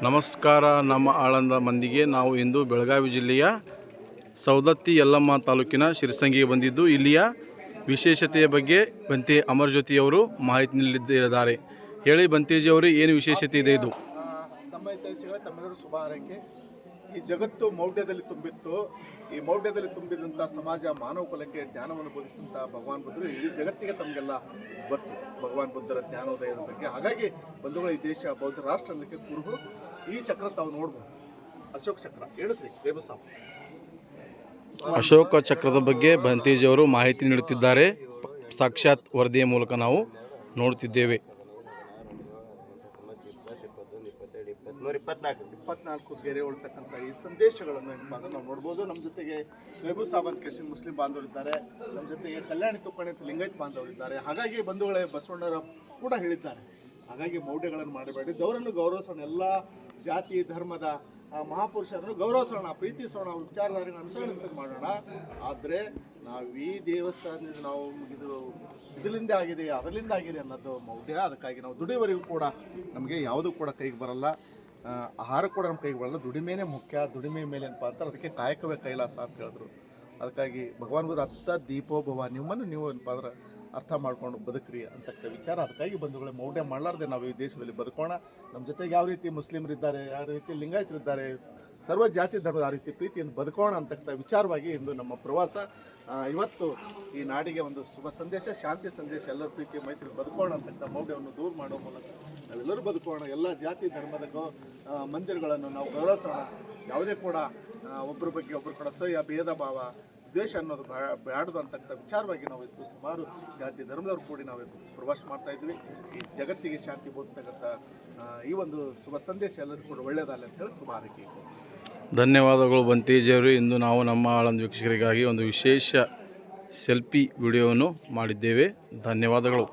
ನಮಸ್ಕಾರ. ನಮ್ಮ ಆಳಂದ ಮಂದಿಗೆ ನಾವು ಇಂದು ಬೆಳಗಾವಿ ಜಿಲ್ಲೆಯ ಸವದತ್ತಿ ಯಲ್ಲಮ್ಮ ತಾಲೂಕಿನ ಶಿರಸಂಗಿಗೆ ಬಂದಿದ್ದು, ಇಲ್ಲಿಯ ವಿಶೇಷತೆಯ ಬಗ್ಗೆ ಬಂತೆ ಅಮರಜ್ಯೋತಿಯವರು ಮಾಹಿತಿ ನೀಡಲಿದ್ದಾರೆ. ಹೇಳಿ ಬಂತೇಜಿಯವರು, ಏನು ವಿಶೇಷತೆ ಇದೆ ಇದು? ನಮ್ಮ ಹಿತೈಷಿಗಳೇ, ತಮ್ಮೆಲ್ಲರೂ ಶುಭ ಹಾರೈಕೆ. ಈ ಜಗತ್ತು ಮೌಢ್ಯದಲ್ಲಿ ತುಂಬಿತ್ತು. ಈ ಮೌಢ್ಯದಲ್ಲಿ ತುಂಬಿದಂಥ ಸಮಾಜ ಮಾನವ ಕುಲಕ್ಕೆ ಜ್ಞಾನವನ್ನು ಬೋಧಿಸಿದಂಥ ಭಗವಾನ್ ಬುದ್ಧರು ಇಡೀ ಜಗತ್ತಿಗೆ ತಮಗೆಲ್ಲ ಗೊತ್ತು ಭಗವಾನ್ ಬುದ್ಧರ ಜ್ಞಾನೋದಯದ ಬಗ್ಗೆ. ಹಾಗಾಗಿ ಬಂಧುಗಳು, ಈ ದೇಶ ಬೌದ್ಧ ರಾಷ್ಟ್ರ ಅನ್ನಕ್ಕೆ ಕುರುಹು. ಈ ಚಕ್ರ ತಾವು ನೋಡ್ಬೋದು, ಅಶೋಕ ಚಕ್ರ. ಹೇಳಿಸ್ರಿ ಬೇಬು ಸಾಬ್. ಅಶೋಕ ಚಕ್ರದ ಬಗ್ಗೆ ಬಂತೇಜಿಯವರು ಮಾಹಿತಿ ನೀಡುತ್ತಿದ್ದಾರೆ. ಸಾಕ್ಷಾತ್ ವರದಿಯ ಮೂಲಕ ನಾವು ನೋಡುತ್ತಿದ್ದೇವೆ. 24 ಗೆರೆ ಉಳ್ತಕ್ಕಂಥ ಈ ಸಂದೇಶಗಳನ್ನು ನಾವು ನೋಡ್ಬೋದು. ನಮ್ಮ ಜೊತೆಗೆ ಬೇಬು ಸಾಬನ್ ಕ್ರಿಶ್ಚಿಯನ್ ಮುಸ್ಲಿಂ ಬಾಂಧವರಿದ್ದಾರೆ, ನಮ್ಮ ಜೊತೆಗೆ ಕಲ್ಯಾಣಿ ತುಪ್ಪಣಿ ಲಿಂಗಾಯತ್ ಬಾಂಧವರಿದ್ದಾರೆ. ಹಾಗಾಗಿ ಬಂಧುಗಳೇ, ಬಸವಣ್ಣರ ಕೂಡ ಹೇಳಿದ್ದಾರೆ, ಹಾಗಾಗಿ ಮೌಢ್ಯಗಳನ್ನು ಮಾಡಬೇಡಿ, ದೇವರನ್ನು ಗೌರವಿಸೋಣ, ಎಲ್ಲ ಜಾತಿ ಧರ್ಮದ ಮಹಾಪುರುಷರನ್ನು ಗೌರವಿಸೋಣ, ಪ್ರೀತಿಸೋಣ, ಅವ್ರ ವಿಚಾರಧಾರೆಗಳನ್ನು ಅನುಸರಣೆ ಮಾಡೋಣ. ಆದರೆ ನಾವು ಈ ದೇವಸ್ಥಾನದಿಂದ ನಾವು ಇದರಿಂದ ಆಗಿದೆ ಅದರಿಂದ ಆಗಿದೆ ಅನ್ನೋದು ಮೌಢ್ಯ. ಅದಕ್ಕಾಗಿ ನಾವು ದುಡಿಯವರೆಗೂ ಕೂಡ ನಮಗೆ ಯಾವುದೂ ಕೂಡ ಕೈಗೆ ಬರಲ್ಲ, ಆಹಾರ ಕೂಡ ನಮ್ಮ ಕೈಗೆ ಬರಲ್ಲ. ದುಡಿಮೆನೇ ಮುಖ್ಯ. ದುಡಿಮೆ ಮೇಲೆ ಏನಪ್ಪ ಅಂತಾರೆ, ಅದಕ್ಕೆ ಕಾಯಕವೇ ಕೈಲಾಸ ಅಂತ ಹೇಳಿದ್ರು. ಅದಕ್ಕಾಗಿ ಭಗವಾನ್ ಬುದ್ಧ ಅತ್ತ ದೀಪೋಭವ, ನಿಮ್ಮನ್ನು ನೀವು ಏನಪ್ಪ ಅಂದ್ರೆ ಅರ್ಥ ಮಾಡ್ಕೊಂಡು ಬದುಕ್ರಿ ಅಂತಕ್ಕ ವಿಚಾರ. ಅದಕ್ಕಾಗಿ ಬಂಧುಗಳೇ, ಮೌಢ್ಯ ಮಾಡಲಾರ್ದೆ ನಾವು ಈ ದೇಶದಲ್ಲಿ ಬದುಕೋಣ. ನಮ್ಮ ಜೊತೆಗೆ ಯಾವ ರೀತಿ ಮುಸ್ಲಿಮರಿದ್ದಾರೆ, ಯಾವ ರೀತಿ ಲಿಂಗಾಯತರಿದ್ದಾರೆ, ಸರ್ವ ಜಾತಿ ಧರ್ಮದ ಆ ರೀತಿ ಪ್ರೀತಿಯಿಂದ ಬದುಕೋಣ ಅಂತಕ್ಕ ವಿಚಾರವಾಗಿ ಇಂದು ನಮ್ಮ ಪ್ರವಾಸ. ಇವತ್ತು ಈ ನಾಡಿಗೆ ಒಂದು ಶುಭ ಸಂದೇಶ, ಶಾಂತಿ ಸಂದೇಶ, ಎಲ್ಲರ ಪ್ರೀತಿ ಮೈತ್ರಿ ಬದುಕೋಣ ಅಂತಕ್ಕ ಮೌಢ್ಯವನ್ನು ದೂರ ಮಾಡೋ ಮೂಲಕ ನಾವೆಲ್ಲರೂ ಬದುಕೋಣ. ಎಲ್ಲ ಜಾತಿ ಧರ್ಮದ ಮಂದಿರಗಳನ್ನು ನಾವು ಗೌರವಿಸೋಣ. ಯಾವುದೇ ಕೂಡ ಒಬ್ಬರ ಬಗ್ಗೆ ಒಬ್ಬರು ಕೂಡ ಸಹ್ಯ ಭೇದ ಭಾವ ದ್ವೇಷ ಅನ್ನೋದು ಬ್ಯಾಡದು ಅಂತಕ್ಕಂಥ ವಿಚಾರವಾಗಿ ನಾವು ಇವತ್ತು ಸುಮಾರು ಜಾತಿ ಧರ್ಮದವ್ರು ಕೂಡಿ ನಾವು ಪ್ರವಾಸ ಮಾಡ್ತಾ ಇದ್ವಿ. ಈ ಜಗತ್ತಿಗೆ ಶಾಂತಿ ಬೋಧಿಸ್ತಕ್ಕಂಥ ಈ ಒಂದು ಶುಭ ಸಂದೇಶ ಎಲ್ಲರಿಗೂ ಕೂಡ ಒಳ್ಳೆಯದಲ್ಲ ಅಂತೇಳಿ ಶುಭ ಹಾರೈಕೆ. ಧನ್ಯವಾದಗಳು ಬಂತೇಜಿಯವರು. ಇಂದು ನಾವು ನಮ್ಮ ಆಳಂದ ವೀಕ್ಷಕರಿಗಾಗಿ ಒಂದು ವಿಶೇಷ ಸೆಲ್ಫಿ ವಿಡಿಯೋವನ್ನು ಮಾಡಿದ್ದೇವೆ. ಧನ್ಯವಾದಗಳು.